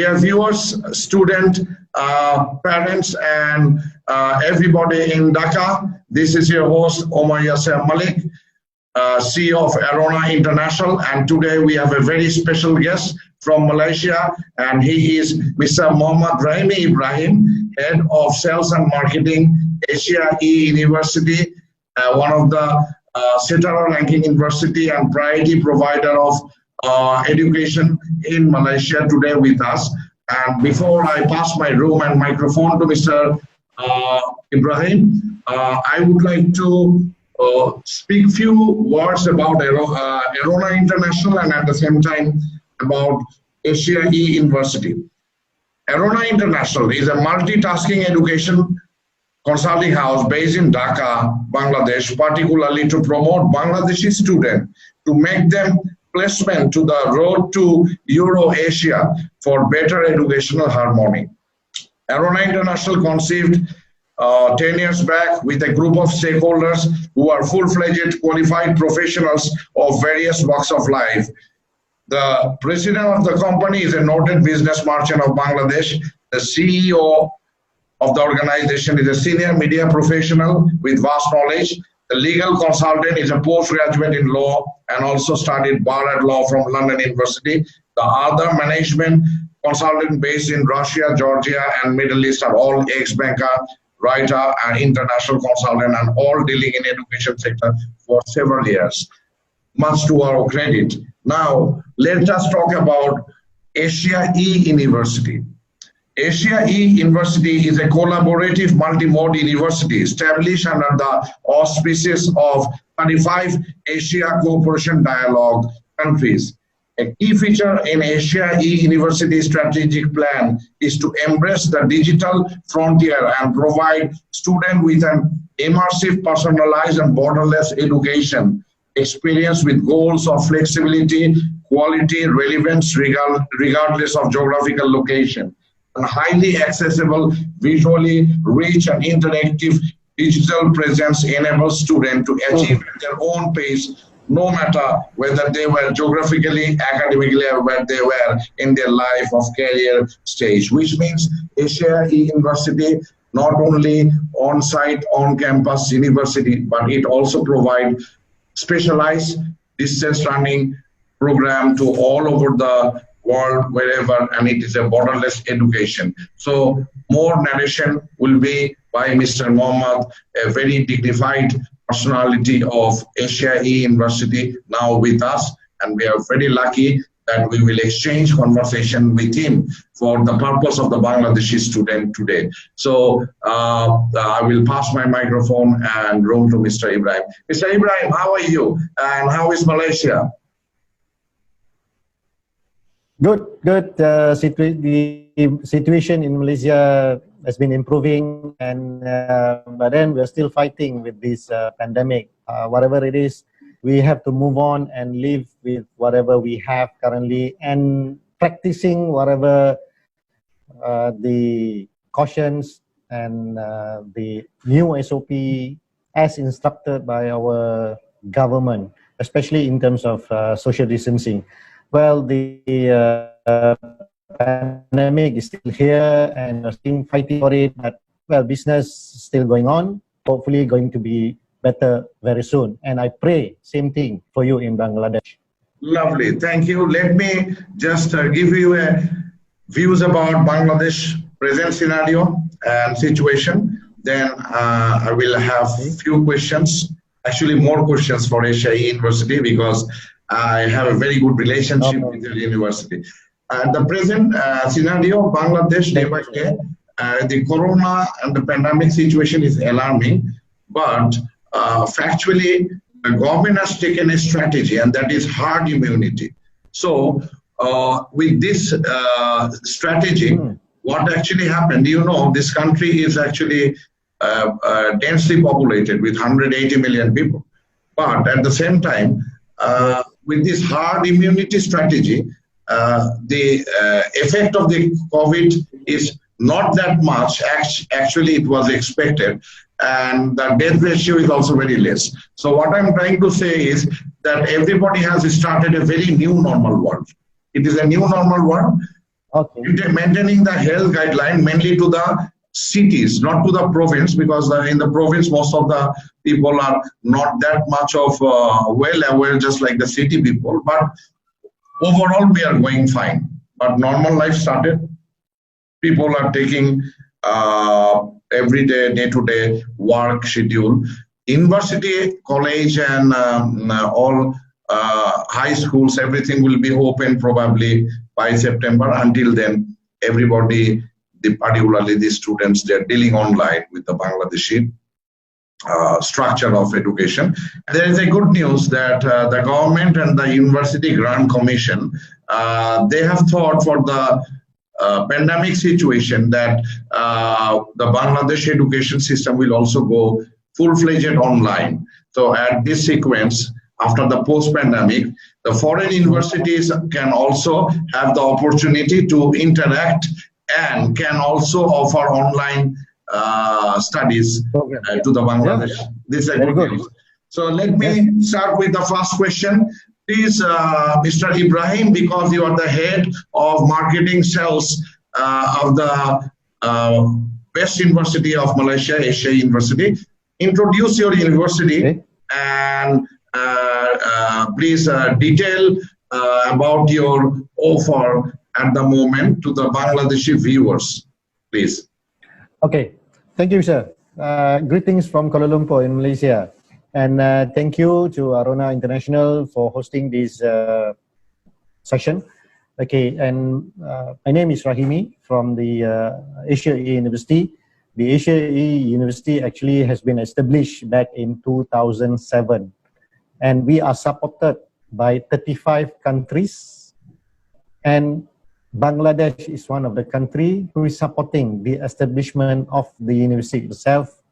Dear viewers, students, parents, and everybody in Dhaka, this is your host, Omar Yasser Malik, CEO of Arona International, and today we have a very special guest from Malaysia, and he is Mr. Mohammad Rahimee Ibrahim, Head of Sales and Marketing, Asia E University, one of the Setara ranking university and priority provider of education in Malaysia today with us. And before I pass my room and microphone to Mr. Ibrahim, I would like to speak few words about Arona International and at the same time about Asia E University. Arona International is a multitasking education consulting house based in Dhaka, Bangladesh, particularly to promote Bangladeshi students to make them placement to the road to Euro-Asia for better educational harmony. Arona International conceived 10 years back with a group of stakeholders who are full-fledged qualified professionals of various walks of life. The president of the company is a noted business merchant of Bangladesh. The CEO of the organization is a senior media professional with vast knowledge. The legal consultant is a postgraduate in law and also studied bar at law from London University. The other management consultant based in Russia, Georgia, and Middle East are all ex-banker, writer, and international consultant, and all dealing in education sector for several years. Much to our credit. Now, let us talk about Asia E University. Asia E University is a collaborative multi-mode university established under the auspices of 35 Asia Cooperation Dialogue countries. A key feature in Asia E University strategic plan is to embrace the digital frontier and provide students with an immersive, personalized, and borderless education experience with goals of flexibility, quality, relevance, regardless of geographical location. And highly accessible, visually rich, and interactive digital presence enables students to achieve at their own pace, no matter whether they were geographically, academically, or where they were in their life of career stage, which means Asia E University not only on-site, on-campus university, but it also provides specialized distance learning program to all over the world, wherever, and it is a borderless education. So more narration will be by Mr. Mohammad, a very dignified personality of Asia E University, now with us, and we are very lucky that we will exchange conversation with him for the purpose of the Bangladeshi student today. So I will pass my microphone and room to Mr. Ibrahim. Mr. Ibrahim, how are you? And how is Malaysia? Good. The situation in Malaysia has been improving, and but then we're still fighting with this pandemic. Whatever it is, we have to move on and live with whatever we have currently and practicing whatever the cautions and the new SOP as instructed by our government, especially in terms of social distancing. Well, the pandemic is still here and we're still fighting for it, but well, business still going on, hopefully going to be better very soon. And I pray same thing for you in Bangladesh. Lovely, thank you. Let me just give you views about Bangladesh present scenario and situation. Then I will have few questions, actually more questions for Asia University, because I have a very good relationship with the university. The present scenario of Bangladesh day by day, the corona and the pandemic situation is alarming, but factually, the government has taken a strategy, and that is herd immunity. So with this strategy, what actually happened, you know, this country is actually densely populated with 180 million people. But at the same time, with this herd immunity strategy, the effect of the COVID is not that much. Actually, it was expected, and the death ratio is also very less. So what I'm trying to say is that everybody has started a very new normal world. It is a new normal world. Okay. Maintaining the health guideline mainly to the cities, not to the province, because in the province most of the people are not that much of well aware, just like the city people. But overall, we are going fine. But normal life started. People are taking everyday, day-to-day work schedule. University, college, and all high schools, everything will be open probably by September. Until then, everybody, particularly the students, they're dealing online with the Bangladeshi structure of education. There is a good news that the government and the University Grant Commission, they have thought for the pandemic situation that the Bangladesh education system will also go full-fledged online. So at this sequence, after the post-pandemic, the foreign universities can also have the opportunity to interact and can also offer online studies to the Bangladesh. Yeah. This is a good news. So let me start with the first question. Please, Mr. Ibrahim, because you are the head of marketing sales of the best university of Malaysia, Asia University, introduce your university and please detail about your offer at the moment to the Bangladeshi viewers, please. Okay, thank you, sir. Greetings from Kuala Lumpur in Malaysia. And thank you to Arona International for hosting this session. Okay, and my name is Rahimee from the ACD University. The ACD University actually has been established back in 2007. And we are supported by 35 countries. And Bangladesh is one of the countries who is supporting the establishment of the university itself.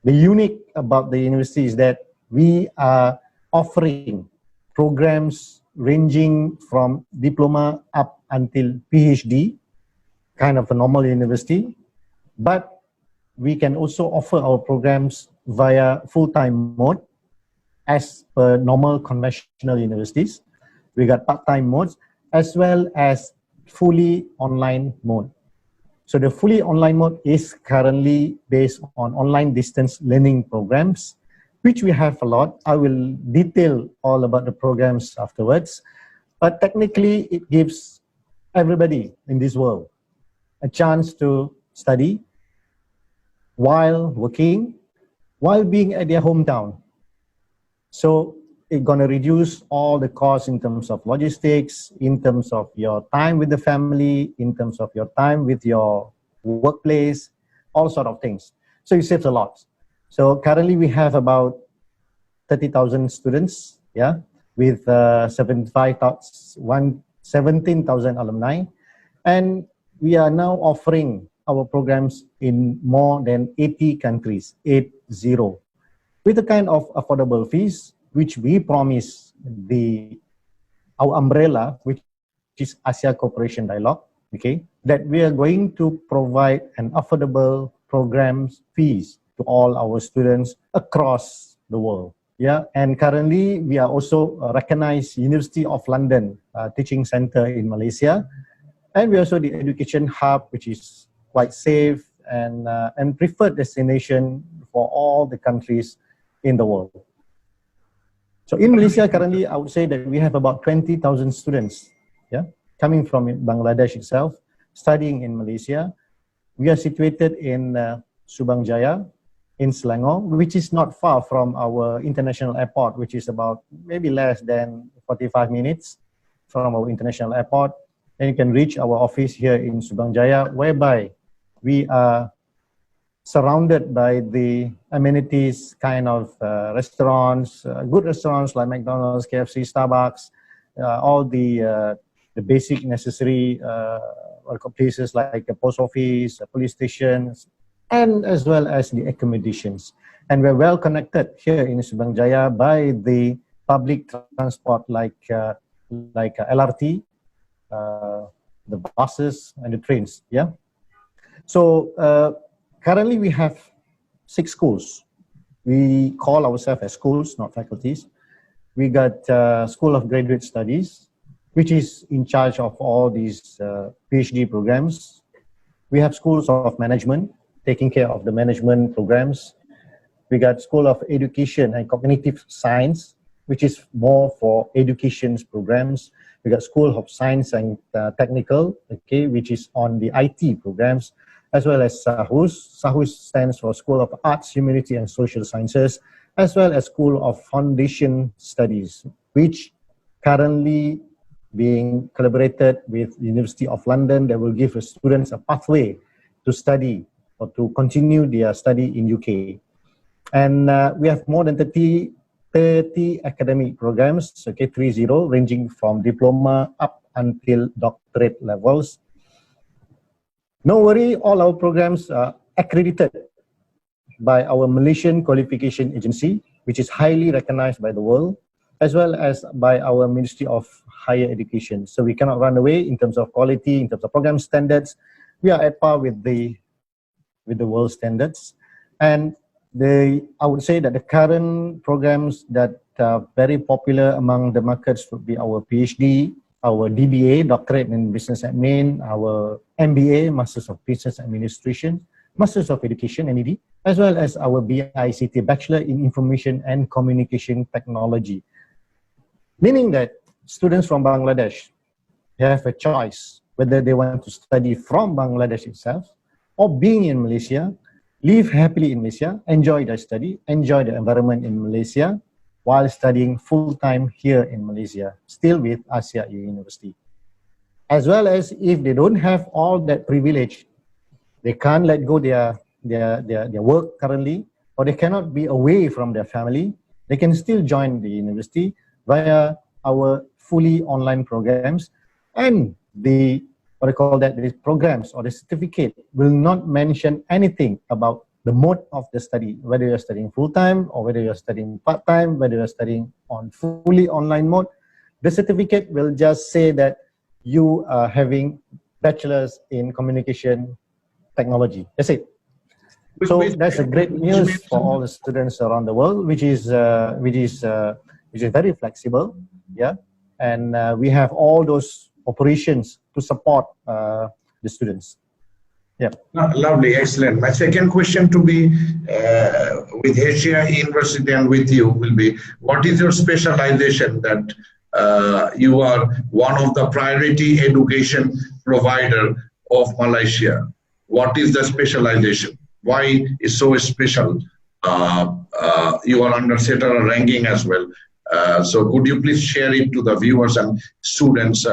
The unique about the university is that we are offering programs ranging from diploma up until PhD, kind of a normal university, but we can also offer our programs via full-time mode as per normal conventional universities. We got part-time modes as well as fully online mode. So the fully online mode is currently based on online distance learning programs, which we have a lot. I will detail all about the programs afterwards. But technically, it gives everybody in this world a chance to study while working, while being at their hometown. So it's going to reduce all the costs in terms of logistics, in terms of your time with the family, in terms of your time with your workplace, all sort of things. So it saves a lot. So currently we have about 30,000 students, yeah, with 17,000 alumni. And we are now offering our programs in more than 80 countries, 80, with a kind of affordable fees, which we promise our umbrella, which is Asia Cooperation Dialogue, okay, that we are going to provide an affordable programs fees to all our students across the world. Yeah, and currently we are also a recognized University of London teaching center in Malaysia, and we are also the education hub, which is quite safe and preferred destination for all the countries in the world. So in Malaysia, currently, I would say that we have about 20,000 students, yeah, coming from Bangladesh itself, studying in Malaysia. We are situated in Subang Jaya, in Selangor, which is not far from our international airport, which is about maybe less than 45 minutes from our international airport. And you can reach our office here in Subang Jaya, whereby we are surrounded by the amenities kind of restaurants, good restaurants like McDonald's, KFC, Starbucks, all the basic necessary places like a post office, police stations, and as well as the accommodations. And we're well connected here in Subang Jaya by the public transport like LRT, the buses and the trains, yeah? So currently we have 6 schools. We call ourselves as schools, not faculties. We got School of Graduate Studies, which is in charge of all these PhD programs. We have schools of management, taking care of the management programs. We got School of Education and Cognitive Science, which is more for education's programs. We got School of Science and Technical, okay, which is on the IT programs, as well as SAHUS. SAHUS stands for School of Arts, Humanity and Social Sciences, as well as School of Foundation Studies, which currently being collaborated with University of London that will give students a pathway to study or to continue their study in UK. And we have more than 30 academic programs, okay, 30, ranging from diploma up until doctorate levels. No worry, all our programs are accredited by our Malaysian Qualification Agency, which is highly recognized by the world, as well as by our Ministry of Higher Education. So we cannot run away in terms of quality, in terms of program standards. We are at par with the world standards. And I would say that the current programs that are very popular among the markets would be our PhD, our DBA, Doctorate in Business Admin, our MBA, Masters of Business Administration, Masters of Education, MED, as well as our BICT, Bachelor in Information and Communication Technology. Meaning that students from Bangladesh have a choice whether they want to study from Bangladesh itself or being in Malaysia, live happily in Malaysia, enjoy their study, enjoy the environment in Malaysia while studying full-time here in Malaysia, still with Asia University. As well as if they don't have all that privilege, they can't let go their work currently, or they cannot be away from their family, they can still join the university via our fully online programs. And the programs or the certificate will not mention anything about the mode of the study, whether you're studying full-time or whether you're studying part-time, whether you're studying on fully online mode. The certificate will just say that you are having bachelor's in communication technology. That's it. So that's a great news for all the students around the world, which is very flexible, yeah. And we have all those operations to support the students. Yeah. Lovely, excellent. My second question to be with Asia University and with you will be, what is your specialization that you are one of the priority education provider of Malaysia? What is the specialization? Why is so special? You are under certain ranking as well. So could you please share it to the viewers and students,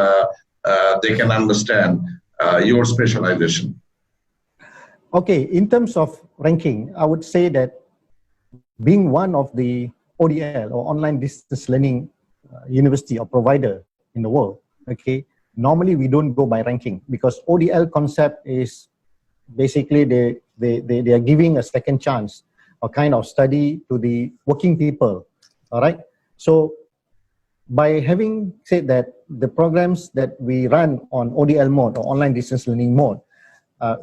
they can understand your specialization? Okay, in terms of ranking, I would say that being one of the ODL or online distance learning university or provider in the world, okay, normally we don't go by ranking because ODL concept is basically they are giving a second chance or kind of study to the working people, all right? So by having said that, the programs that we run on ODL mode or online distance learning mode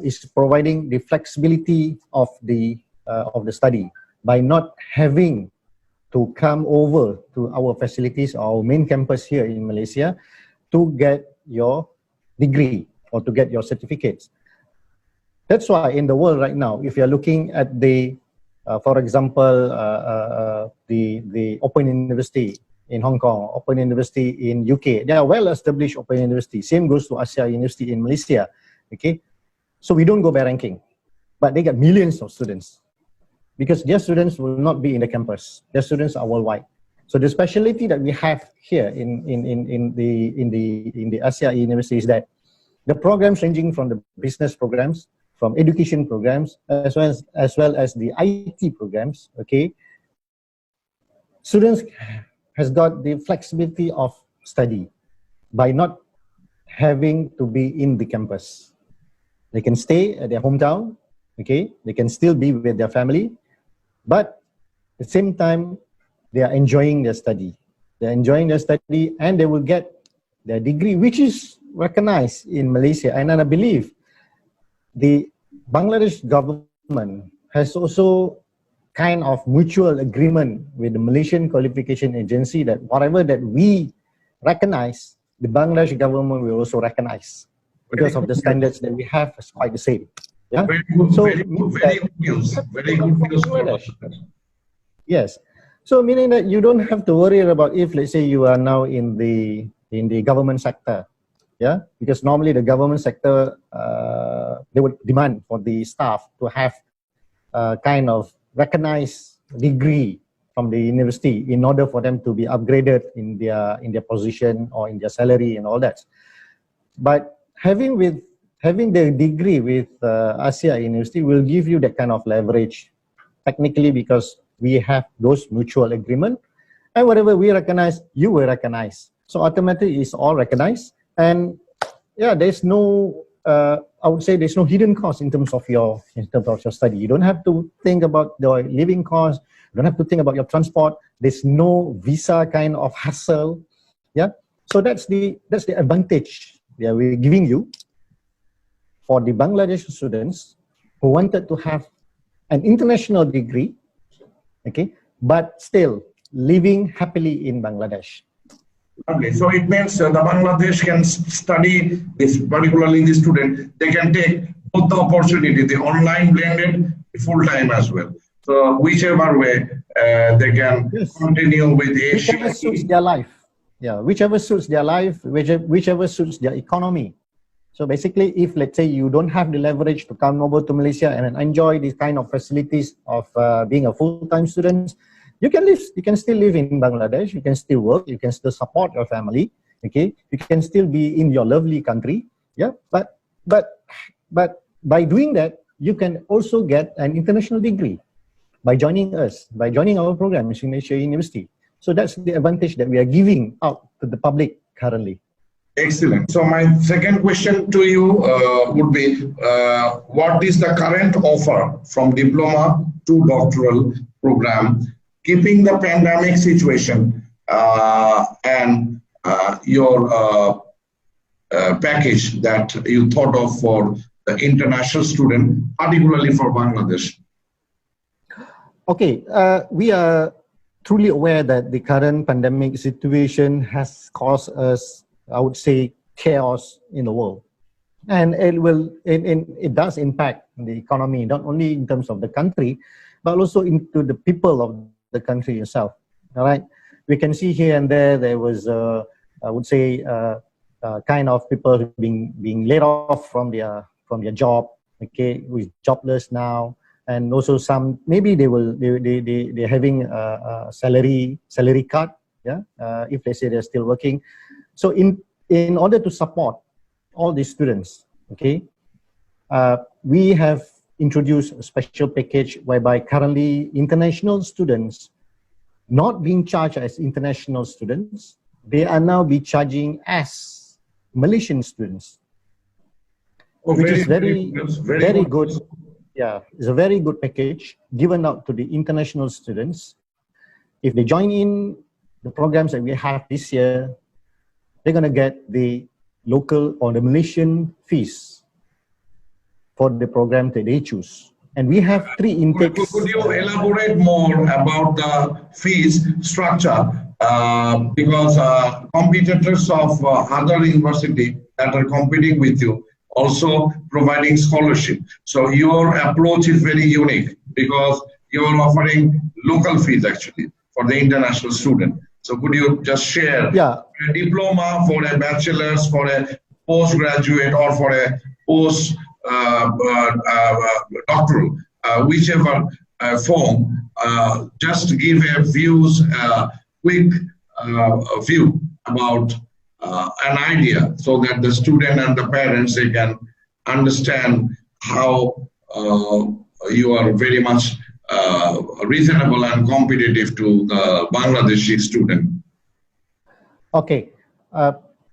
is providing the flexibility of the study by not having to come over to our facilities, our main campus here in Malaysia to get your degree or to get your certificates. That's why in the world right now, if you're looking at the, for example, the Open University in Hong Kong, Open University in UK, they are well-established Open University. Same goes to Asia University in Malaysia, okay? So we don't go by ranking, but they get millions of students because their students will not be in the campus. Their students are worldwide. So the specialty that we have here in the Asia University is that the programs ranging from the business programs, from education programs, as well as the IT programs, okay, students has got the flexibility of study by not having to be in the campus. They can stay at their hometown, okay, they can still be with their family, but at the same time, they are enjoying their study. They're enjoying their study and they will get their degree, which is recognized in Malaysia. And I believe the Bangladesh government has also kind of mutual agreement with the Malaysian Qualification Agency that whatever that we recognize the Bangladesh government will also recognize because of the standards that we have is quite the same. Yeah. Very good, So very good news. Very good news for us. Yes. So meaning that you don't have to worry about if, let's say, you are now in the government sector, yeah, because normally the government sector they would demand for the staff to have kind of recognized degree from the university in order for them to be upgraded in their position or in their salary and all that. But having the degree with Asia University will give you that kind of leverage technically, because we have those mutual agreement, and whatever we recognize, you will recognize. So automatically it's all recognized, and yeah, there's no I would say there's no hidden cost in terms of your study. You don't have to think about the living cost. You don't have to think about your transport. There's no visa kind of hassle. Yeah. So that's the advantage that we're giving you for the Bangladesh students who wanted to have an international degree, okay, but still living happily in Bangladesh. Okay, so it means the Bangladesh can study this, particularly the student, they can take both the opportunity, the online blended, full-time as well. So whichever way they can continue with the whichever suits their life. Yeah, whichever suits their life, whichever suits their economy. So basically, if let's say you don't have the leverage to come over to Malaysia and enjoy these kind of facilities of being a full-time student, you can still live in Bangladesh, you can still work, you can still support your family, okay? You can still be in your lovely country, yeah? But by doing that, you can also get an international degree by joining us, by joining our program, Malaysia University. So that's the advantage that we are giving out to the public currently. Excellent. So my second question to you would be, what is the current offer from diploma to doctoral program, keeping the pandemic situation and your package that you thought of for the international student, particularly for Bangladesh? Okay, we are truly aware that the current pandemic situation has caused us, I would say, chaos in the world. And it does impact the economy, not only in terms of the country, but also into the people of the country itself. All right, we can see here and there was, I would say, kind of people being laid off from their job. Okay, who is jobless now, and also some maybe they're having a salary cut. Yeah, if they say they're still working. So in order to support all these students, okay, we have introduced a special package whereby currently international students not being charged as international students, they are now be charging as Malaysian students, which is very good. Yeah, it's a very good package given out to the international students. If they join in the programs that we have this year, they're going to get the local or the Malaysian fees for the program that they choose. And we have 3 intakes. Could you elaborate more about the fees structure? Because competitors of other university that are competing with you also providing scholarship. So your approach is very unique because you are offering local fees actually for the international student. So could you just share a diploma for a bachelor's, for a postgraduate, or for a post doctoral, whichever form, just to give a quick view about an idea so that the student and the parents, they can understand how you are very much reasonable and competitive to the Bangladeshi student. Okay.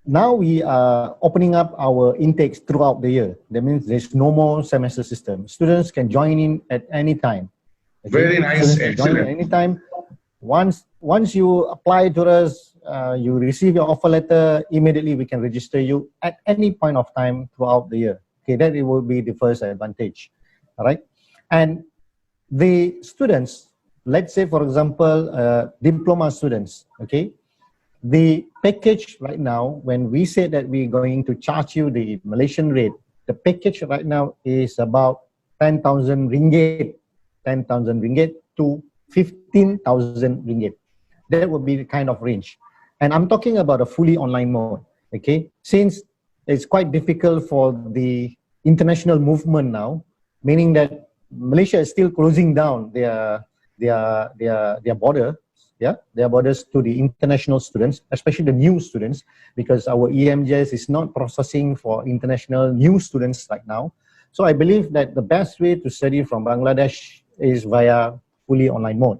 Now we are opening up our intakes throughout the year. That means there's no more semester system. Students can join in at any time. Okay? Very nice, excellent. Join at any time. Once you apply to us, you receive your offer letter, immediately we can register you at any point of time throughout the year. Okay, that it will be the first advantage. All right. And the students, let's say for example, diploma students, okay, the package right now, when we say that we're going to charge you the Malaysian rate, the package right now is about 10,000 ringgit, 10,000 ringgit to 15,000 ringgit. That would be the kind of range. And I'm talking about a fully online mode, okay? Since it's quite difficult for the international movement now, meaning that Malaysia is still closing down their border, yeah, their borders to the international students, especially the new students, because our EMJS is not processing for international new students right now. So I believe that the best way to study from Bangladesh is via fully online mode.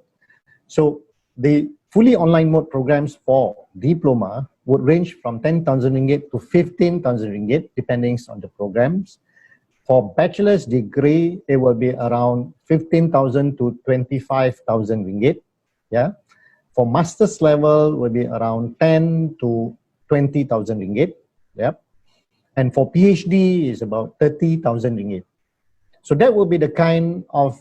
So the fully online mode programs for diploma would range from 10,000 ringgit to 15,000 ringgit, depending on the programs. For bachelor's degree, it will be around 15,000 to 25,000 ringgit. Yeah. For master's level, will be around 10 to 20,000 ringgit. Yeah. And for PhD is about 30,000 ringgit. So that will be the kind of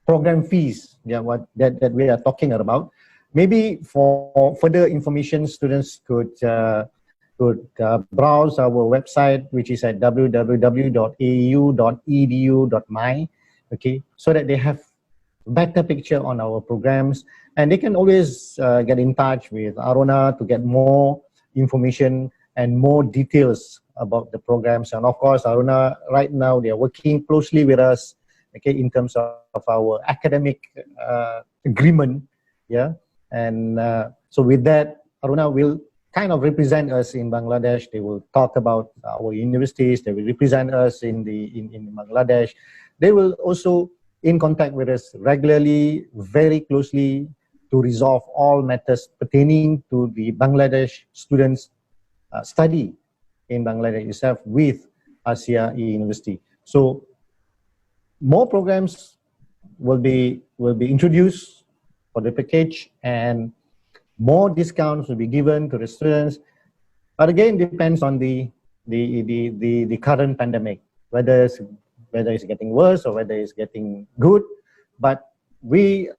program fees, yeah, that we are talking about. Maybe for further information, students could browse our website, which is at www.au.edu.my, okay, so that they have better picture on our programs, and they can always get in touch with Arona to get more information and more details about the programs. And of course, Arona, right now, they are working closely with us, okay, in terms of our academic agreement, yeah. And so with that, Arona will kind of represent us in Bangladesh. They will talk about our universities. They will represent us in Bangladesh. They will also in contact with us regularly, very closely, to resolve all matters pertaining to the Bangladesh students' study in Bangladesh itself with Asia University. So more programs will be introduced for the package, and more discounts will be given to the students. But again, depends on the current pandemic, whether it's getting worse or whether it's getting good. But we,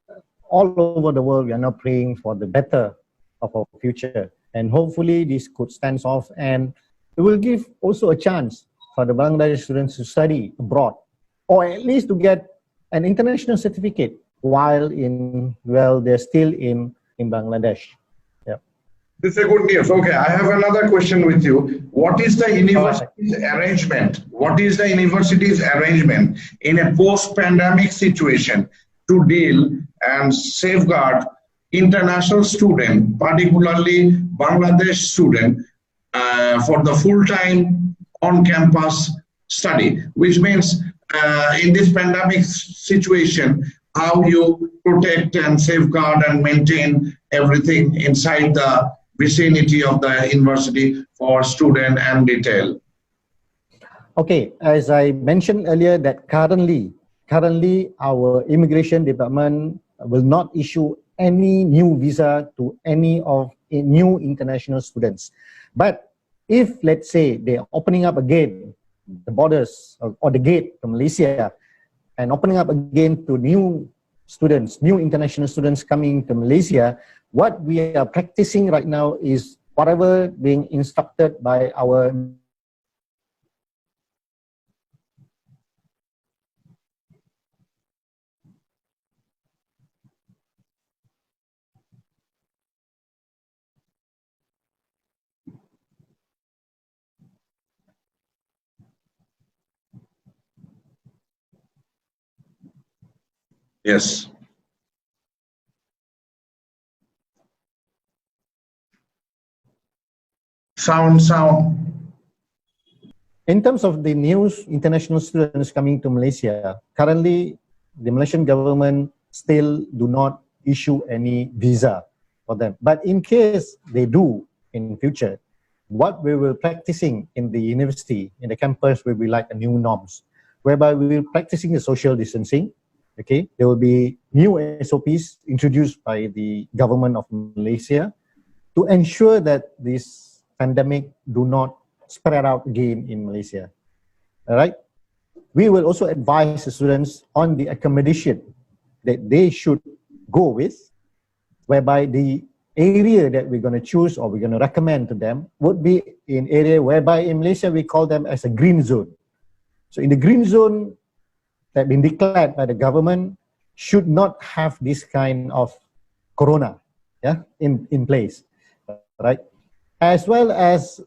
all over the world, we are now praying for the better of our future. And hopefully this could stand off, and it will give also a chance for the Bangladesh students to study abroad, or at least to get an international certificate while they're still in Bangladesh. Yeah. This is a good news. Okay, I have another question with you. What is the university's arrangement? What is the university's arrangement in a post-pandemic situation to deal and safeguard international student, particularly Bangladesh student, for the full-time on-campus study, which means in this pandemic situation, how you protect and safeguard and maintain everything inside the vicinity of the university for student and detail. Okay, as I mentioned earlier, that currently our immigration department will not issue any new visa to any of new international students. But if, let's say, they're opening up again the borders or the gate to Malaysia and opening up again to new students, new international students coming to Malaysia, what we are practicing right now is whatever being instructed by our Yes. Sound. In terms of the new international students coming to Malaysia, currently the Malaysian government still do not issue any visa for them. But in case they do in future, what we will practicing in the university, in the campus, will be like a new norms, whereby we will practicing the social distancing. Okay, there will be new SOPs introduced by the government of Malaysia to ensure that this pandemic do not spread out again in Malaysia. All right. We will also advise the students on the accommodation that they should go with, whereby the area that we're going to choose or we're going to recommend to them would be in area whereby in Malaysia we call them as a green zone. So in the green zone that been declared by the government should not have this kind of corona, in place, right? As well as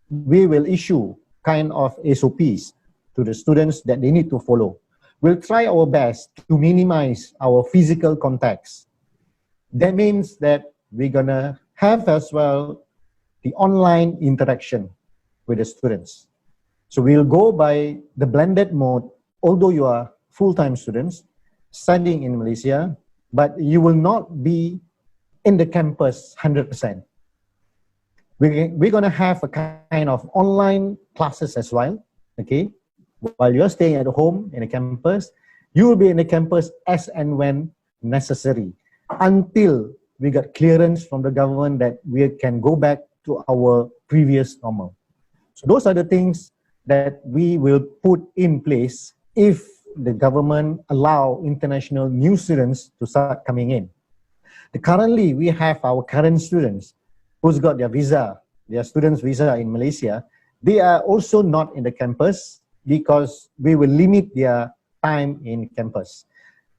we will issue kind of SOPs to the students that they need to follow. We'll try our best to minimize our physical contacts. That means that we're gonna have as well the online interaction with the students. So we'll go by the blended mode, although you are full-time students studying in Malaysia, but you will not be in the campus 100%. We're gonna have a kind of online classes as well, okay? While you're staying at home in the campus, you will be in the campus as and when necessary, until we got clearance from the government that we can go back to our previous normal. So those are the things that we will put in place if the government allow international new students to start coming in. Currently, we have our current students who's got their visa, their students' visa in Malaysia. They are also not in the campus because we will limit their time in campus.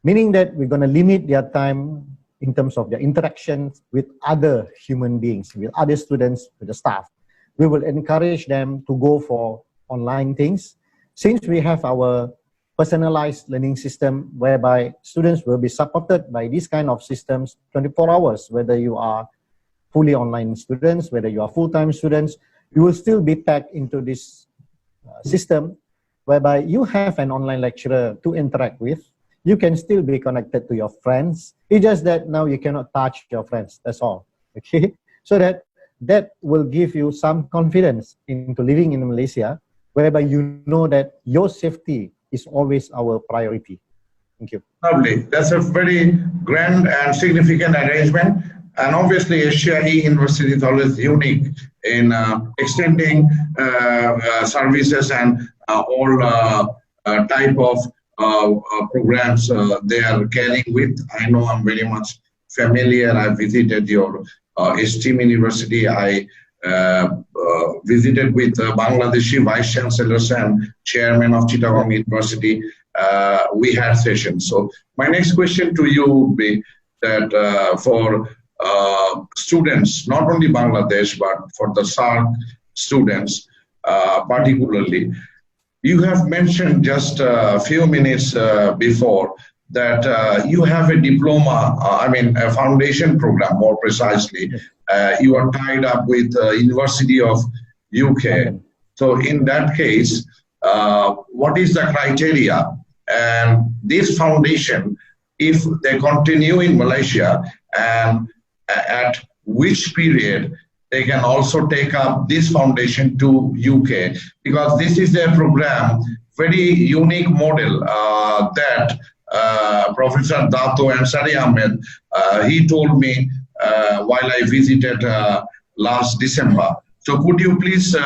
Meaning that we're going to limit their time in terms of their interactions with other human beings, with other students, with the staff. We will encourage them to go for online things. Since we have our personalized learning system whereby students will be supported by these kind of systems 24 hours, whether you are fully online students, whether you are full-time students, you will still be tagged into this system whereby you have an online lecturer to interact with. You can still be connected to your friends. It's just that now you cannot touch your friends, that's all, okay? So that will give you some confidence into living in Malaysia, whereby you know that your safety is always our priority. Thank you. Lovely. That's a very grand and significant arrangement. And obviously, ACD University is always unique in extending services and all type of programs they are carrying with. I know I'm very much familiar. I visited your esteemed university. I visited with Bangladeshi Vice Chancellors and Chairman of Chittagong University. We had sessions. So my next question to you would be that for students, not only Bangladesh, but for the SAARC students particularly, you have mentioned just a few minutes before that you have a diploma, a foundation program more precisely. You are tied up with University of UK. So in that case, what is the criteria? And this foundation, if they continue in Malaysia, and at which period they can also take up this foundation to UK? Because this is a program, very unique model that Professor Dato Ansari Ahmed, he told me while I visited last December. So could you please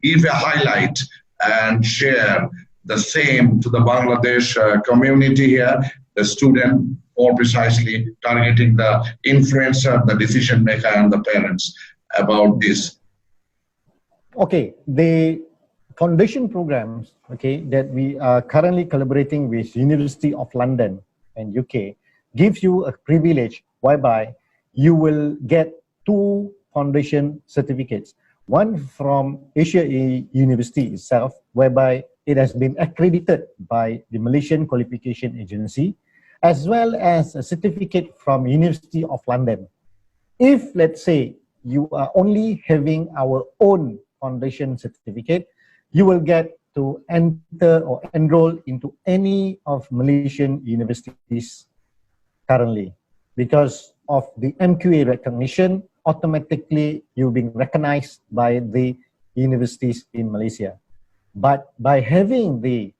give a highlight and share the same to the Bangladesh community here, the student, more precisely targeting the influencer, the decision maker, and the parents about this? Okay, the foundation programs, okay, that we are currently collaborating with University of London and UK gives you a privilege whereby you will get 2 foundation certificates. One from Asia University itself, whereby it has been accredited by the Malaysian Qualification Agency, as well as a certificate from University of London. If, let's say, you are only having our own foundation certificate, you will get to enter or enroll into any of Malaysian universities currently. Because of the MQA recognition, automatically you're being recognized by the universities in Malaysia. But by having the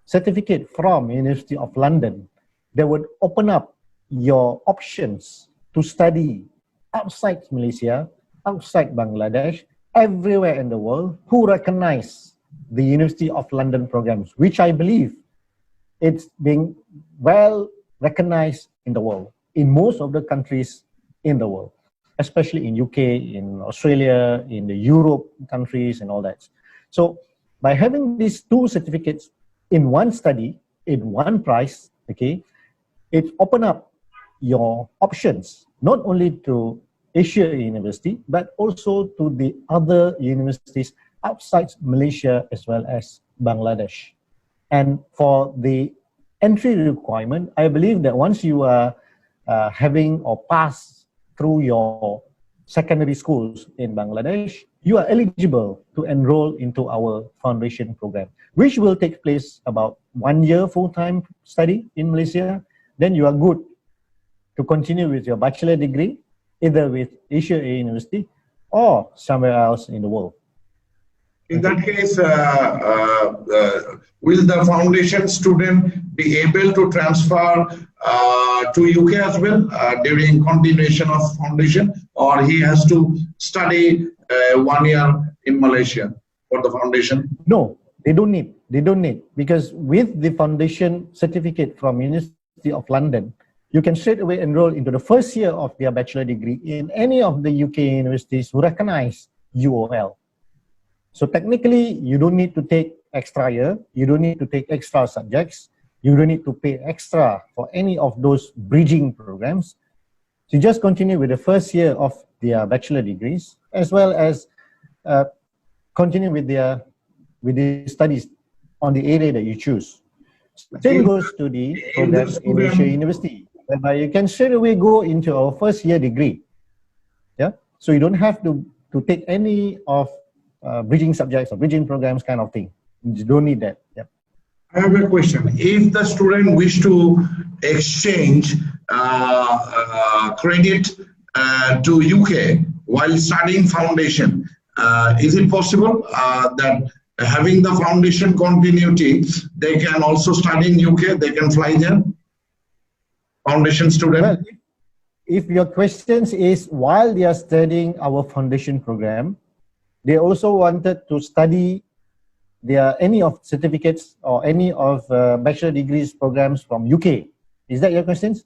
certificate from University of London, they would open up your options to study outside Malaysia, outside Bangladesh, everywhere in the world who recognize the University of London programs, which I believe it's being well recognized in the world, in most of the countries in the world. especially in UK, in Australia, in the Europe countries and all that. So by having these two certificates in one study, in one price, okay, it open up your options, not only to Asia University, but also to the other universities outside Malaysia as well as Bangladesh. And for the entry requirement, I believe that once you are having or pass through your secondary schools in Bangladesh, you are eligible to enroll into our foundation program, which will take place about 1 year full-time study in Malaysia. Then you are good to continue with your bachelor degree, either with Asia University or somewhere else in the world. In that case, will the foundation student be able to transfer to UK as well during continuation of foundation, or he has to study 1 year in Malaysia for the foundation? No, they don't need. They don't need, because with the foundation certificate from University of London, you can straight away enroll into the first year of their bachelor degree in any of the UK universities who recognize UOL. So technically, you don't need to take extra year, you don't need to take extra subjects, you don't need to pay extra for any of those bridging programs. So you just continue with the first year of their bachelor degrees, as well as continue with the studies on the area that you choose. Same goes to the program in Asia University, whereby you can straight away go into our first year degree. Yeah, so you don't have to take any of bridging subjects or bridging programs kind of thing. You don't need that. Yeah. I have a question. If the student wish to exchange credit to UK while studying foundation, is it possible that having the foundation continuity, they can also study in UK, they can fly there? Foundation student? Well, if your questions is while they are studying our foundation program, they also wanted to study any of certificates or any of bachelor degrees programs from UK. Is that your questions?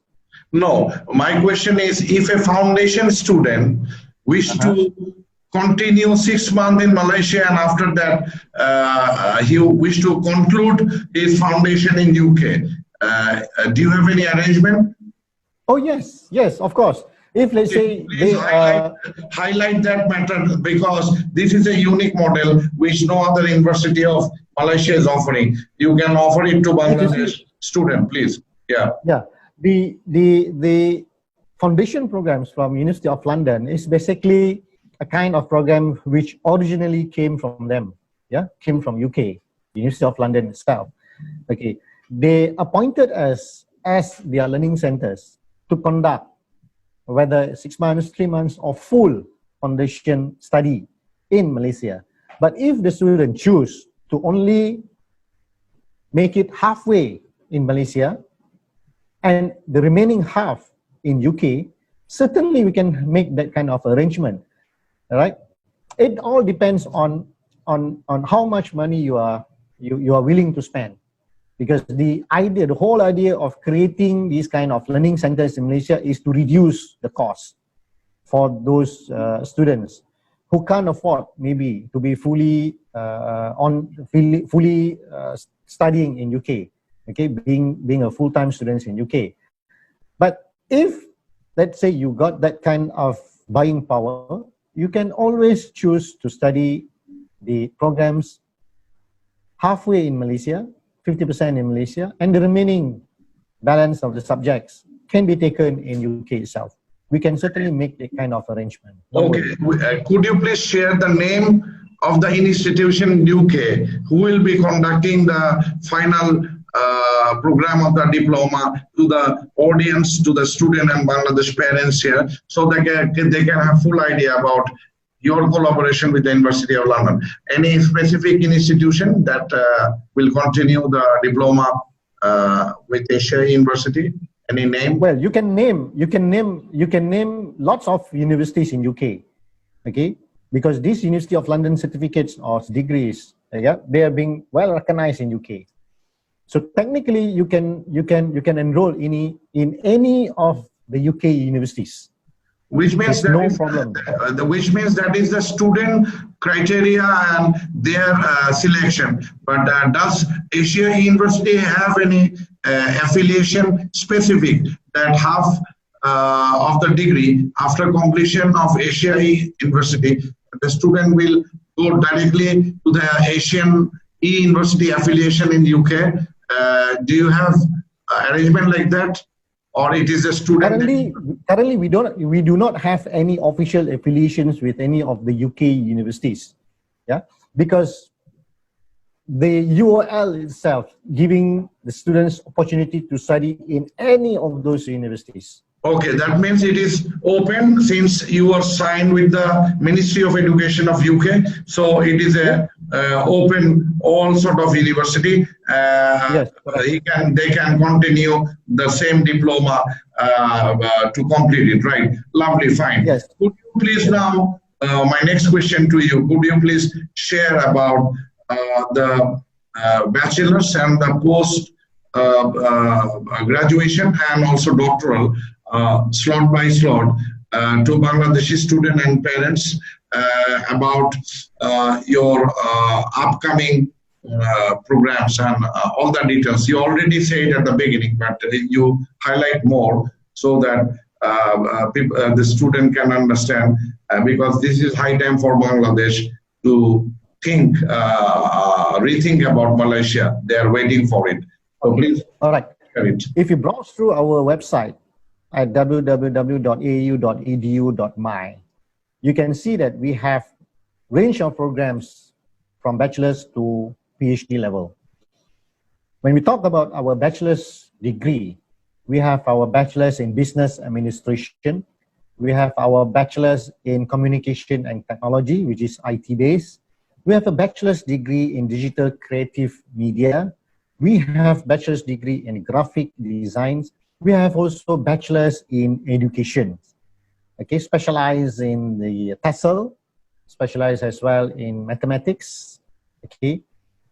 No, my question is, if a foundation student wish to continue 6 months in Malaysia and after that he wish to conclude his foundation in UK, do you have any arrangement? Oh yes, yes, of course. If let's say they highlight that matter, because this is a unique model which no other university of Malaysia is offering. You can offer it to Bangladesh student, please. Yeah. Yeah. The foundation programs from University of London is basically a kind of program which originally came from them. Yeah, came from UK, University of London itself. Okay, they appointed us as their learning centers to conduct whether 6 months, 3 months, or full foundation study in Malaysia. But if the student choose to only make it halfway in Malaysia and the remaining half in UK, certainly we can make that kind of arrangement. All right? It all depends on how much money you are willing to spend. Because the whole idea of creating these kind of learning centers in Malaysia is to reduce the cost for those students who can't afford maybe to be fully studying in UK, okay, being a full-time student in UK. But if, let's say, you got that kind of buying power, you can always choose to study the programs halfway in Malaysia, 50% in Malaysia, and the remaining balance of the subjects can be taken in UK itself. We can certainly make that kind of arrangement. Okay, could you please share the name of the institution in UK who will be conducting the final program of the diploma to the audience, to the student and Bangladesh parents here, so they can have full idea about your collaboration with the University of London? Any specific institution that will continue the diploma with Asia University? Any name? Well, you can name lots of universities in UK, okay? Because these University of London certificates or degrees, yeah, they are being well recognized in UK. So technically, you can enroll in any of the UK universities. Which means There's that no is problem. which means that is the student criteria and their selection. But does Asia University have any affiliation specific that half of the degree after completion of Asia University, the student will go directly to the Asian University affiliation in UK? Do you have arrangement like that? Or it is a student? Currently, we do not have any official affiliations with any of the UK universities, yeah, because the UOL itself giving the students opportunity to study in any of those universities. Okay, that means it is open since you are signed with the Ministry of Education of UK. So it is a open all sort of university. Yes, they can continue the same diploma to complete it, right? Lovely, fine. Yes. Could you please now, my next question to you, could you please share about the bachelor's and the post graduation and also doctoral slot by slot to Bangladeshi students and parents about your upcoming programs and all the details. You already said at the beginning, but you highlight more so that the student can understand, because this is high time for Bangladesh to think, rethink about Malaysia. They are waiting for it. So please. All right. If you browse through our website at www.au.edu.my, you can see that we have range of programs from bachelor's to PhD level. When we talk about our bachelor's degree, we have our bachelor's in business administration. We have our bachelor's in communication and technology, which is IT based. We have a bachelor's degree in digital creative media. We have bachelor's degree in graphic designs. We have also bachelor's in education, okay, specialized in the TESOL, specialized as well in mathematics, okay.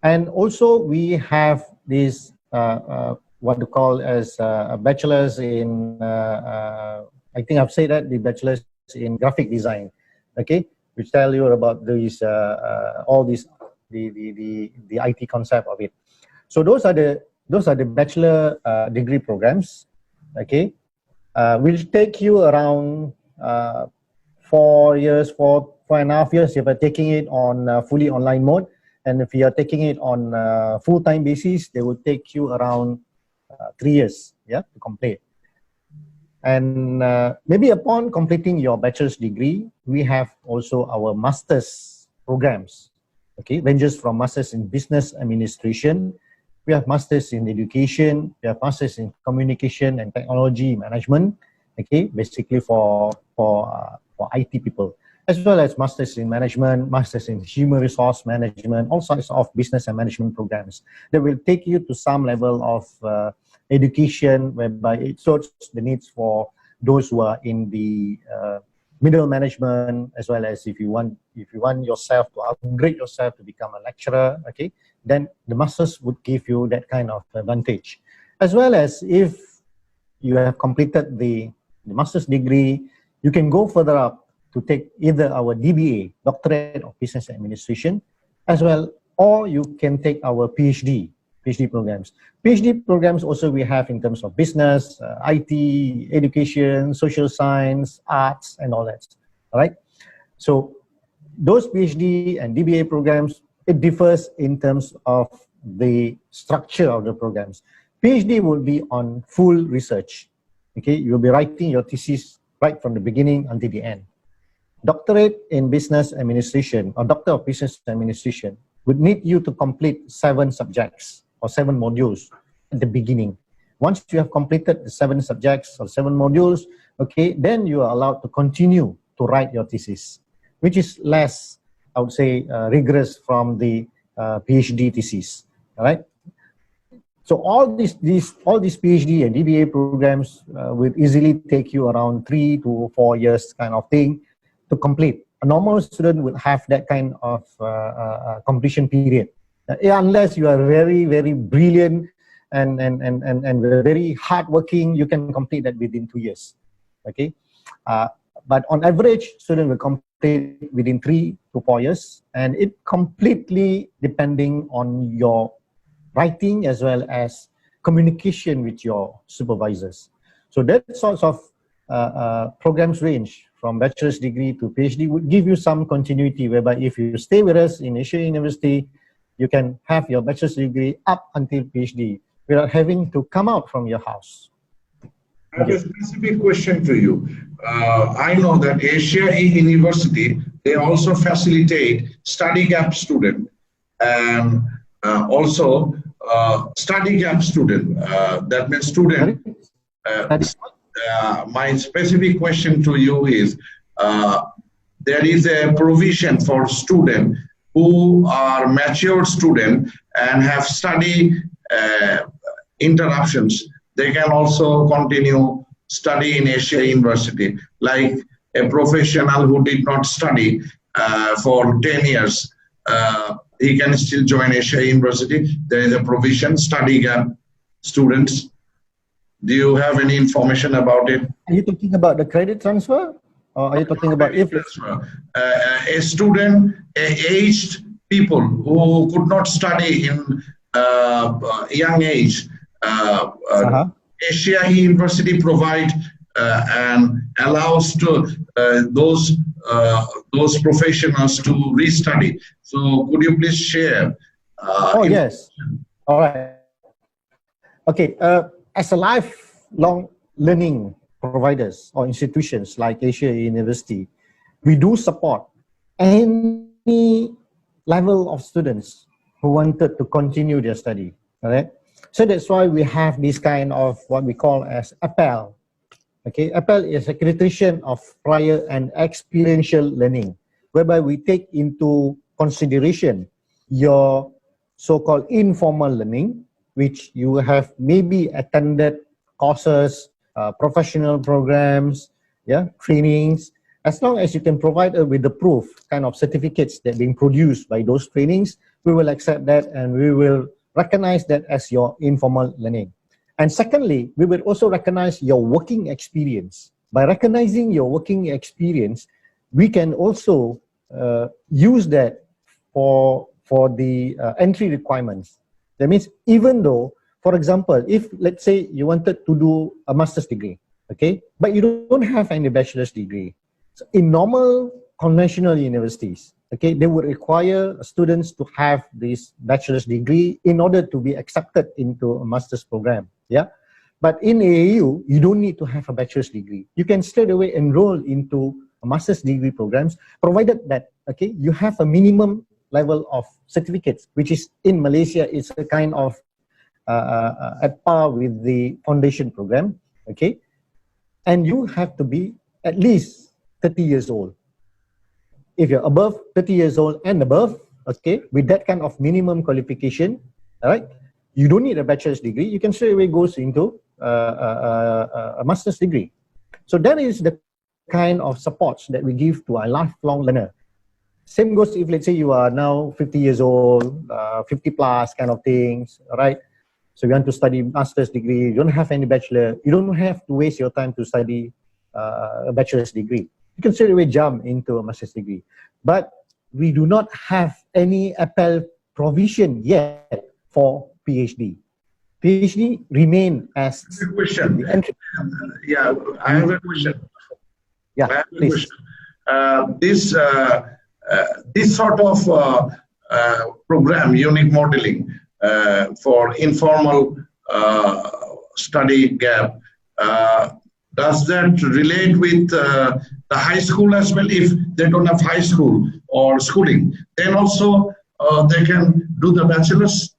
And also we have this, what to call as a bachelor's in, I think I've said that, the bachelor's in graphic design, okay, which tell you about these, all these, the IT concept of it. So those are the bachelor degree programs, okay, will take you around 4 years, 4.5 years if you're taking it on fully online mode, and if you are taking it on full-time basis, they will take you around 3 years, yeah, to complete. And maybe upon completing your bachelor's degree, we have also our master's programs, okay, ranges from master's in business administration. We have masters in education, we have masters in communication and technology management, okay, basically for IT people, as well as masters in management, masters in human resource management, all sorts of business and management programs that will take you to some level of education, whereby it suits the needs for those who are in the middle management, as well as if you want yourself to upgrade yourself to become a lecturer, okay, then the masters would give you that kind of advantage. As well as if you have completed the master's degree, you can go further up to take either our DBA, Doctorate of Business Administration, as well, or you can take our PhD programs. PhD programs also we have in terms of business, IT, education, social science, arts, and all that, all right? So those PhD and DBA programs, it differs in terms of the structure of the programs. PhD will be on full research, okay? You'll be writing your thesis right from the beginning until the end. Doctorate in Business Administration or Doctor of Business Administration would need you to complete 7 subjects or 7 modules at the beginning. Once you have completed the 7 subjects or 7 modules, okay, then you are allowed to continue to write your thesis, which is less, I would say, rigorous from the PhD thesis, all right? So all these PhD and DBA programs will easily take you around 3 to 4 years kind of thing to complete. A normal student would have that kind of completion period. Unless you are very, very brilliant and very hardworking, you can complete that within 2 years, okay? But on average, students will complete within 3 to 4 years, and it completely depending on your writing as well as communication with your supervisors. So that sorts of programs range from bachelor's degree to PhD would give you some continuity, whereby if you stay with us in Asia University, you can have your bachelor's degree up until PhD without having to come out from your house. I have a specific question to you. I know that Asia University, they also facilitate study gap student and also study gap student. That means student. My specific question to you is, there is a provision for students who are mature students and have study interruptions. They can also continue study in Asia University, like a professional who did not study for 10 years. He can still join Asia University. There is a provision, study gap students. Do you have any information about it? Are you talking about the credit transfer? Or are you talking about if a student, aged people who could not study in young age, Asia University provide and allows to those professionals to restudy. So could you please share? Yes. All right. Okay. As a lifelong learning providers or institutions like Asia University, we do support any level of students who wanted to continue their study. All right. So that's why we have this kind of what we call as APL. Okay, APL is accreditation of prior and experiential learning, whereby we take into consideration your so-called informal learning, which you have maybe attended courses, professional programs, trainings. As long as you can provide with the proof, kind of certificates that being produced by those trainings, we will accept that and we will recognize that as your informal learning. And secondly, we will also recognize your working experience. By recognizing your working experience, we can also use that for the entry requirements. That means even though, for example, if let's say you wanted to do a master's degree, okay, but you don't have any bachelor's degree. So in normal conventional universities, okay, they would require students to have this bachelor's degree in order to be accepted into a master's program. Yeah, but in AAU, you don't need to have a bachelor's degree. You can straight away enroll into a master's degree programs, provided that okay, you have a minimum level of certificates, which is in Malaysia, it's a kind of at par with the foundation program. Okay, and you have to be at least 30 years old. If you're above 30 years old and above, okay, with that kind of minimum qualification, all right, you don't need a bachelor's degree. You can straight away go into a master's degree. So that is the kind of supports that we give to a lifelong learner. Same goes if let's say you are now 50 years old, 50 plus kind of things, all right? So you want to study master's degree, you don't have any bachelor, you don't have to waste your time to study a bachelor's degree. You can straight away jump into a master's degree. But we do not have any APL provision yet for PhD. PhD remain as the question. Yeah, I have a question. Yeah, I have a please. Question. This sort of program, unique modeling for informal study gap, does that relate with the high school as well? If they don't have high school or schooling, then also they can do the bachelor's?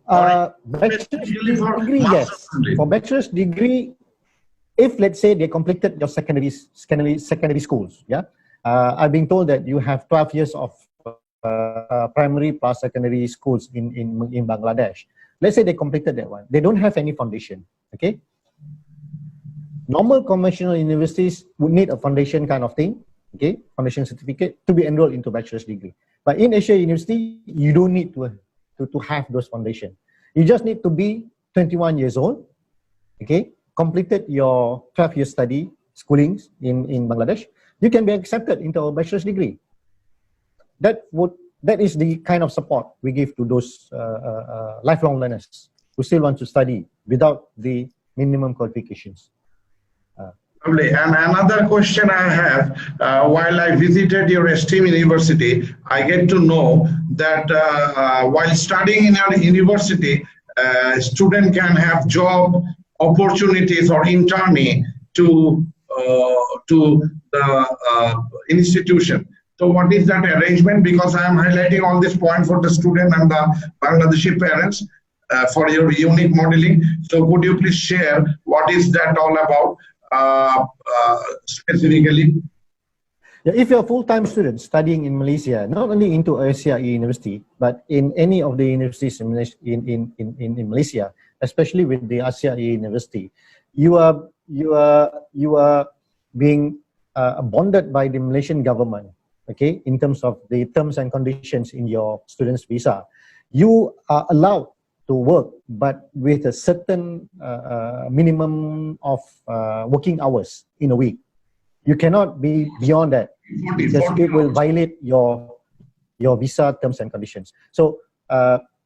Bachelor's degree, yes. For bachelor's degree, if let's say they completed your secondary schools, yeah. I've been told that you have 12 years of primary plus secondary schools in Bangladesh. Let's say they completed that one. They don't have any foundation, okay? Normal conventional universities would need a foundation kind of thing, okay? Foundation certificate to be enrolled into bachelor's degree. But in Asia University, you don't need to have those foundation. You just need to be 21 years old, okay? Completed your 12-year study, schoolings in Bangladesh, you can be accepted into a bachelor's degree. That is the kind of support we give to those lifelong learners who still want to study without the minimum qualifications. Lovely. And another question I have, while I visited your esteemed university, I get to know that while studying in our university, student can have job opportunities or interning to the institution. So what is that arrangement? Because I am highlighting all this point for the student and the Bangladeshi parents for your unique modeling. So could you please share what is that all about specifically? Yeah, if you're a full-time student studying in Malaysia, not only into ACD University, but in any of the universities in Malaysia, especially with the ACD University, you are being bonded by the Malaysian government, okay, in terms of the terms and conditions in your student's visa. You are allowed to work, but with a certain minimum of working hours in a week. You cannot be beyond that because it will violate your visa terms and conditions. So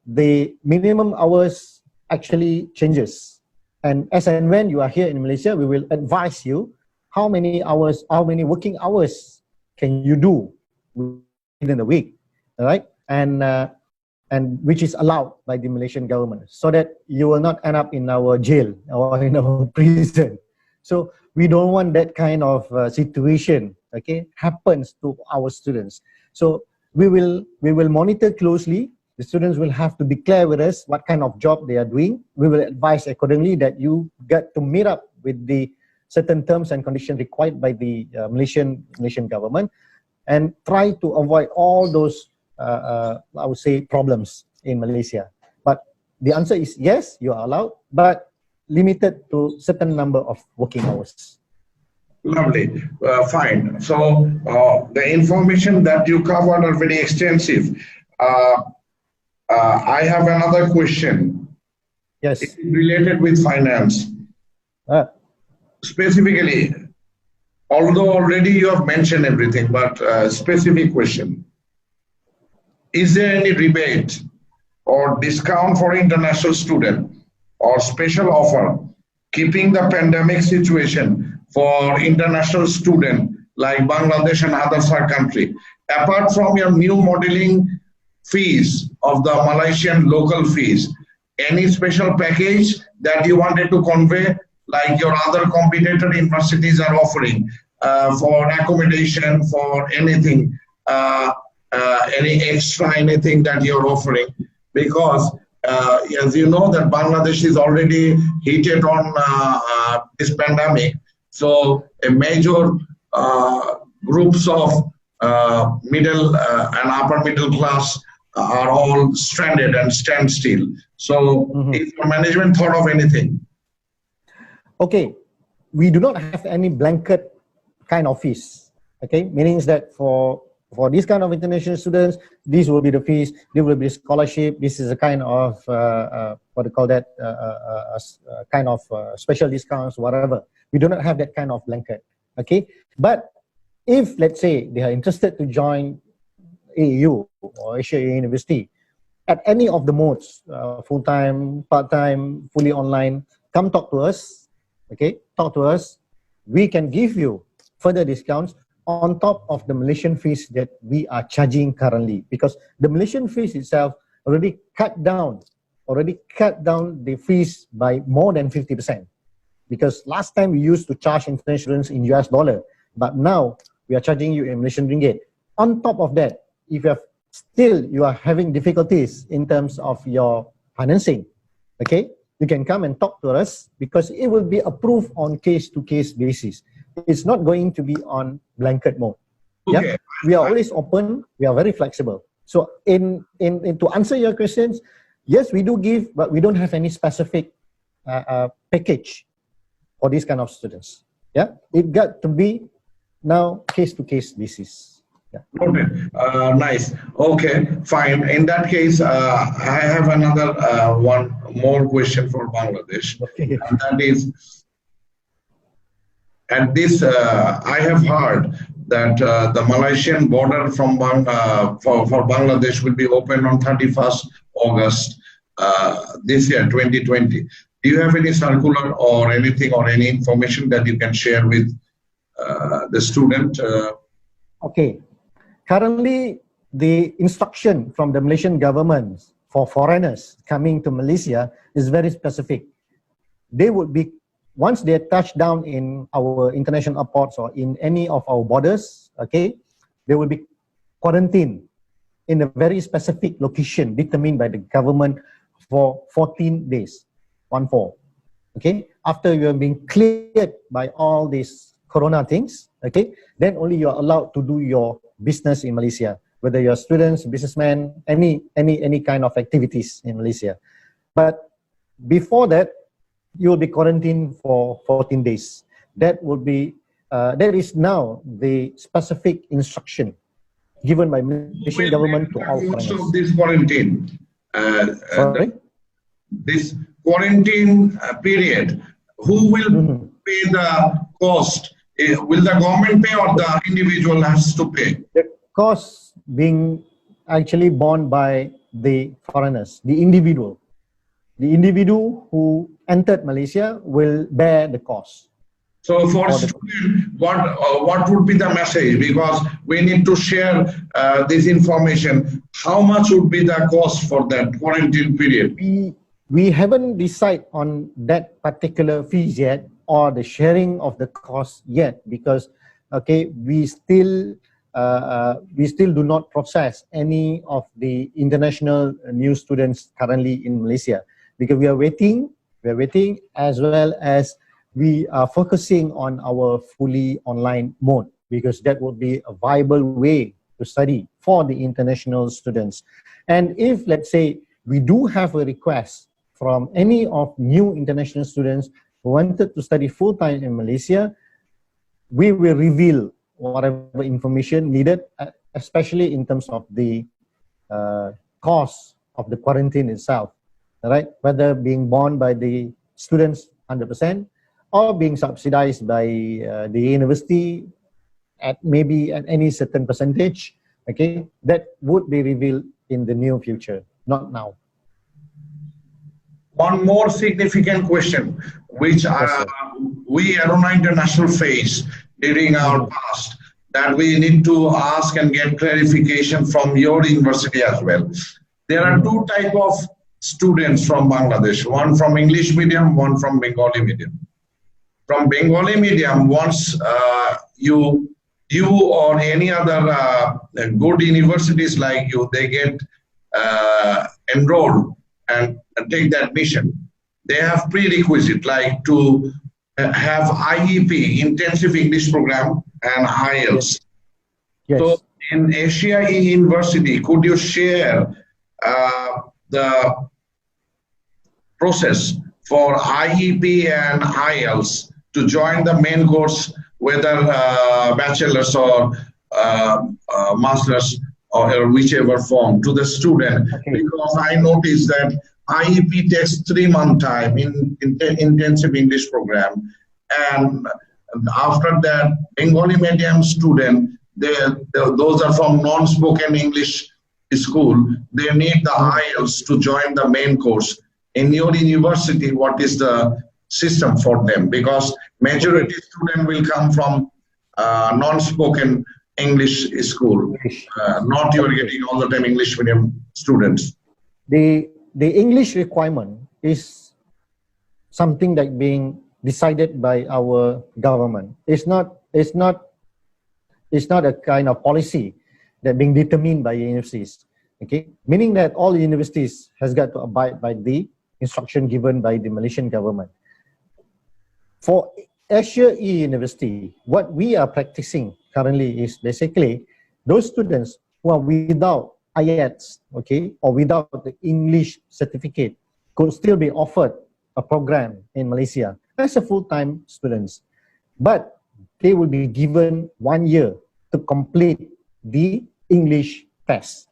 the minimum hours actually changes. And as and when you are here in Malaysia, we will advise you how many working hours can you do within a week, all right? And which is allowed by the Malaysian government, so that you will not end up in our jail or in our prison. So we don't want that kind of situation, okay, happens to our students. So we will monitor closely. The students will have to declare with us what kind of job they are doing. We will advise accordingly that you get to meet up with the certain terms and conditions required by the Malaysian government, and try to avoid all those I would say problems in Malaysia. But the answer is yes, you are allowed, but limited to certain number of working hours. Lovely, fine. So the information that you covered are very extensive. I have another question. Yes. It's related with finance. Specifically, although already you have mentioned everything, but specific question. Is there any rebate or discount for international student or special offer keeping the pandemic situation for international student like Bangladesh and other country? Apart from your new modeling fees of the Malaysian local fees, any special package that you wanted to convey like your other competitor universities are offering for accommodation, for anything, any extra anything that you're offering? Because as you know that Bangladesh is already heated on this pandemic, so a major groups of middle and upper middle class are all stranded and stand still. So is your management thought of anything? Okay, we do not have any blanket kind of fees, okay, meaning that for these kind of international students, these will be the fees, there will be scholarship, this is a kind of, what do you call that, kind of special discounts, whatever. We do not have that kind of blanket, okay? But if, let's say, they are interested to join AU or ACD University at any of the modes, full-time, part-time, fully online, come talk to us, okay? Talk to us. We can give you further discounts on top of the Malaysian fees that we are charging currently, because the Malaysian fees itself already cut down the fees by more than 50%. Because last time we used to charge international students in US dollar, but now we are charging you in Malaysian ringgit. On top of that, if you are having difficulties in terms of your financing, okay, you can come and talk to us, because it will be approved on case-to-case basis. It's not going to be on blanket mode. Okay. Yeah, we are always open. We are very flexible. So, in to answer your questions, yes, we do give, but we don't have any specific package for these kind of students. Yeah, it got to be now case-to-case basis. Yeah. Okay, nice. Okay, fine. In that case, I have another one more question for Bangladesh, okay. And that is, And this, I have heard that the Malaysian border from for Bangladesh will be open on 31st August this year, 2020. Do you have any circular or anything or any information that you can share with the student? Okay. Currently, the instruction from the Malaysian government for foreigners coming to Malaysia is very specific. They would be, once they touch down in our international airports or in any of our borders, okay, they will be quarantined in a very specific location determined by the government for 14 days, 1-4. Okay, after you have been cleared by all these corona things, okay, then only you are allowed to do your business in Malaysia, whether you're students, businessmen, any kind of activities in Malaysia. But before that, you will be quarantined for 14 days. That would be, that is now the specific instruction given by Malaysian government to all foreigners. Of this quarantine, Sorry? This quarantine period, who will pay the cost? Will the government pay or the individual has to pay? The cost being actually borne by the foreigners, the individual. The individual who entered Malaysia will bear the cost. So for student, what would be the message? Because we need to share this information. How much would be the cost for that quarantine period? We haven't decided on that particular fees yet or the sharing of the cost yet, because okay, we still do not process any of the international new students currently in Malaysia, because we are waiting as well as we are focusing on our fully online mode, because that would be a viable way to study for the international students. And if, let's say, we do have a request from any of new international students who wanted to study full-time in Malaysia, we will reveal whatever information needed, especially in terms of the cost of the quarantine itself, right? Whether being borne by the students 100% or being subsidized by the university at maybe at any certain percentage, okay? That would be revealed in the near future, not now. One more significant question, which we Arona International face during our past, that we need to ask and get clarification from your university as well. There are two types of students from Bangladesh, one from English medium, one from Bengali medium. From Bengali medium, once you or any other good universities like you, they get enrolled and take the admission. They have prerequisite like to have IEP, Intensive English Program, and IHLs. Yes. So in Asia University, could you share the process for IEP and IHLs to join the main course, whether bachelor's or master's or whichever form, to the student? Okay. Because I noticed that IEP takes 3-month time in intensive English program, and after that Bengali medium student, those are from non-spoken English school, they need the IELTS to join the main course. In your university, what is the system for them? Because majority student will come from non-spoken English school, not you are getting all the time English medium students. The English requirement is something that being decided by our government. It's not a kind of policy that being determined by universities. Okay, meaning that all universities has got to abide by the instruction given by the Malaysian government. For Asia University, what we are practicing currently is basically those students who are without IELTS, okay, or without the English certificate could still be offered a program in Malaysia as a full-time students, but they will be given 1 year to complete the English test.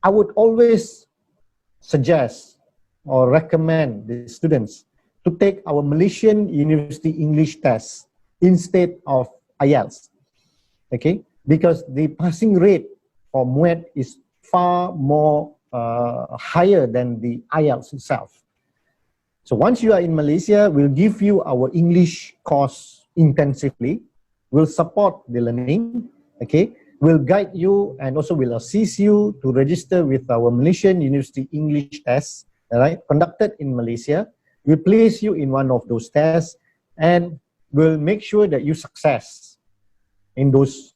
I would always suggest or recommend the students to take our Malaysian University English test instead of IHLs. Okay, because the passing rate for MUET is far more higher than the IHLs itself. So once you are in Malaysia, we'll give you our English course intensively. We'll support the learning. Okay, we'll guide you and also will assist you to register with our Malaysian University English tests, right, conducted in Malaysia. We'll place you in one of those tests and we'll make sure that you success in those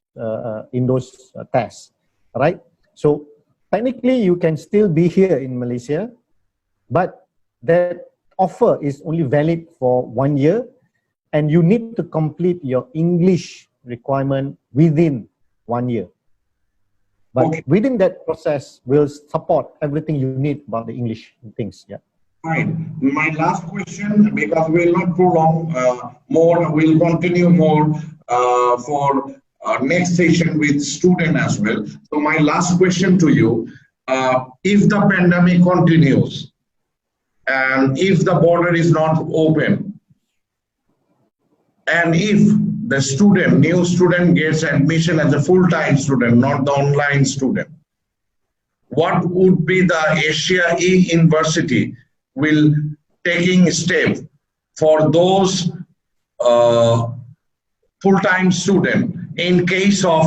tests, right? So technically you can still be here in Malaysia, but that offer is only valid for 1 year and you need to complete your English requirement within 1 year. But Okay. within that process, we'll support everything you need about the English things. Yeah. Fine. My last question, because we'll not prolong more, we'll continue more for next session with student as well. So my last question to you, if the pandemic continues and if the border is not open, and if the student, new student gets admission as a full-time student, not the online student, what would be the Asia E University will taking step for those full-time student in case of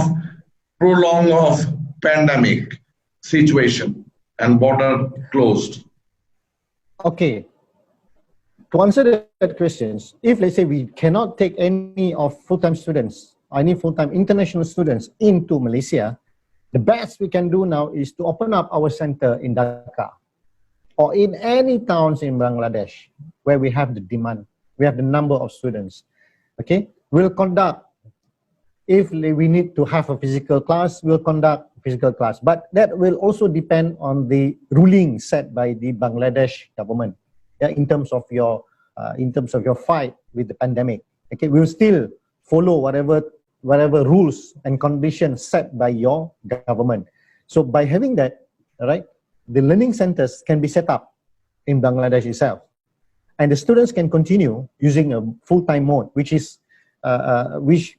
prolong of pandemic situation and border closed? Okay. To answer that questions, if let's say we cannot take any of full-time students, any full-time international students into Malaysia, the best we can do now is to open up our center in Dhaka or in any towns in Bangladesh where we have the demand, we have the number of students. Okay, we'll conduct, if we need to have a physical class, we'll conduct physical class, but that will also depend on the ruling set by the Bangladesh government. Yeah, in terms of your fight with the pandemic. Okay, we'll still follow whatever rules and conditions set by your government. So by having that, right, the learning centers can be set up in Bangladesh itself, and the students can continue using a full-time mode, which is which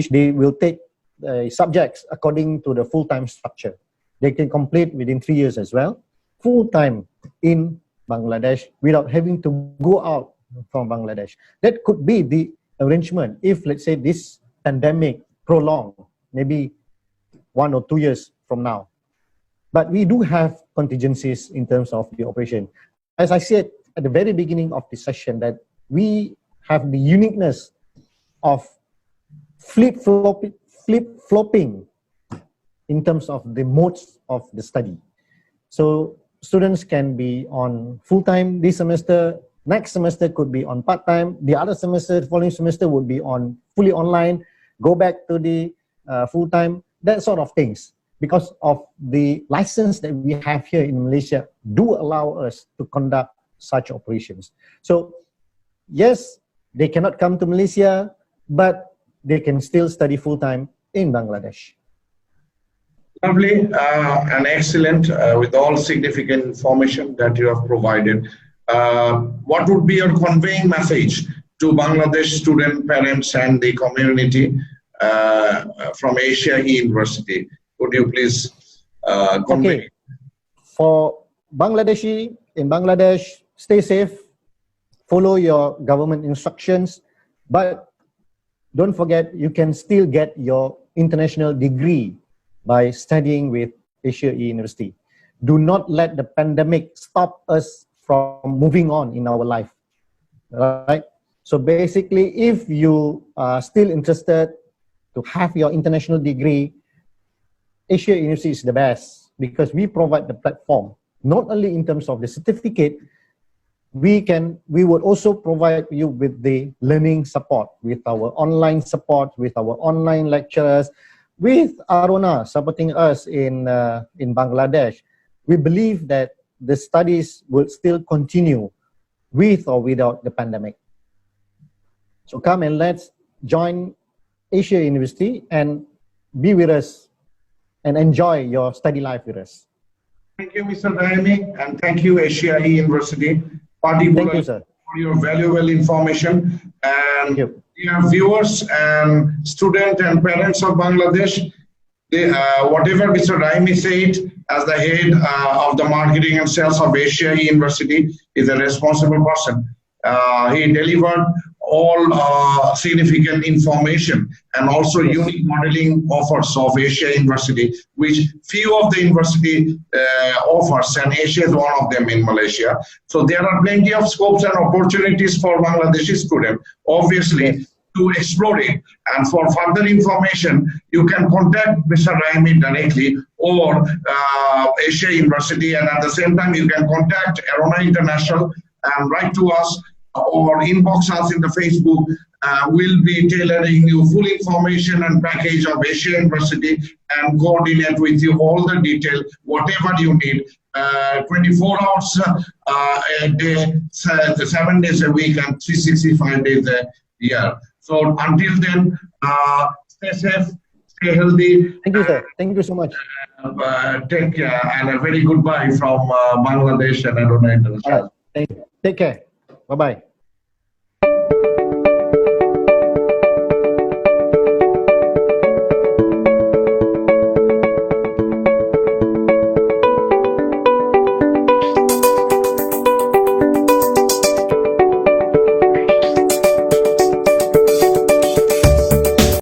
they will take subjects according to the full-time structure. They can complete within 3 years as well, full-time in Bangladesh without having to go out from Bangladesh. That could be the arrangement if, let's say, this pandemic prolonged, maybe 1 or 2 years from now. But we do have contingencies in terms of the operation. As I said at the very beginning of the session, that we have the uniqueness of flip-flopping in terms of the modes of the study. So students can be on full-time this semester, next semester could be on part-time, the other semester, following semester would be on fully online, go back to the full-time, that sort of things. Because of the license that we have here in Malaysia do allow us to conduct such operations. So yes, they cannot come to Malaysia, but they can still study full-time in Bangladesh. Lovely and excellent with all significant information that you have provided. What would be your conveying message to Bangladesh student parents and the community from Asia University? Could you please convey? Okay. For Bangladeshi in Bangladesh, stay safe, follow your government instructions, but don't forget you can still get your international degree by studying with Asia University. Do not let the pandemic stop us from moving on in our life, right? So basically, if you are still interested to have your international degree, Asia University is the best because we provide the platform, not only in terms of the certificate, we would also provide you with the learning support, with our online support, with our online lecturers, with Arona supporting us in Bangladesh. We believe that the studies will still continue with or without the pandemic. So come and let's join Asia University and be with us and enjoy your study life with us. Thank you, Mr. Rahimee, and thank you, Asia University, Thank you, sir. for your valuable information. And dear viewers and students and parents of Bangladesh, whatever Mr. Rahimee said, as the head of the marketing and sales of Asia University, is a responsible person. He delivered all significant information and also unique modeling offers of Asia University, which few of the university offers, and Asia is one of them in Malaysia. So there are plenty of scopes and opportunities for Bangladeshi students, obviously, to explore it. And for further information, you can contact Mr. Rahimee directly or Asia University, and at the same time, you can contact Arona International and write to us or inbox us in the Facebook. We'll be tailoring you full information and package of Asia University and coordinate with you all the detail, whatever you need, 24 hours a day, 7 days a week, and 365 days a year. So until then, stay safe, stay healthy. Thank you, sir. Thank you so much. Take care, and a very goodbye from Bangladesh and Arona International. Thank you. Take care. Bye-bye.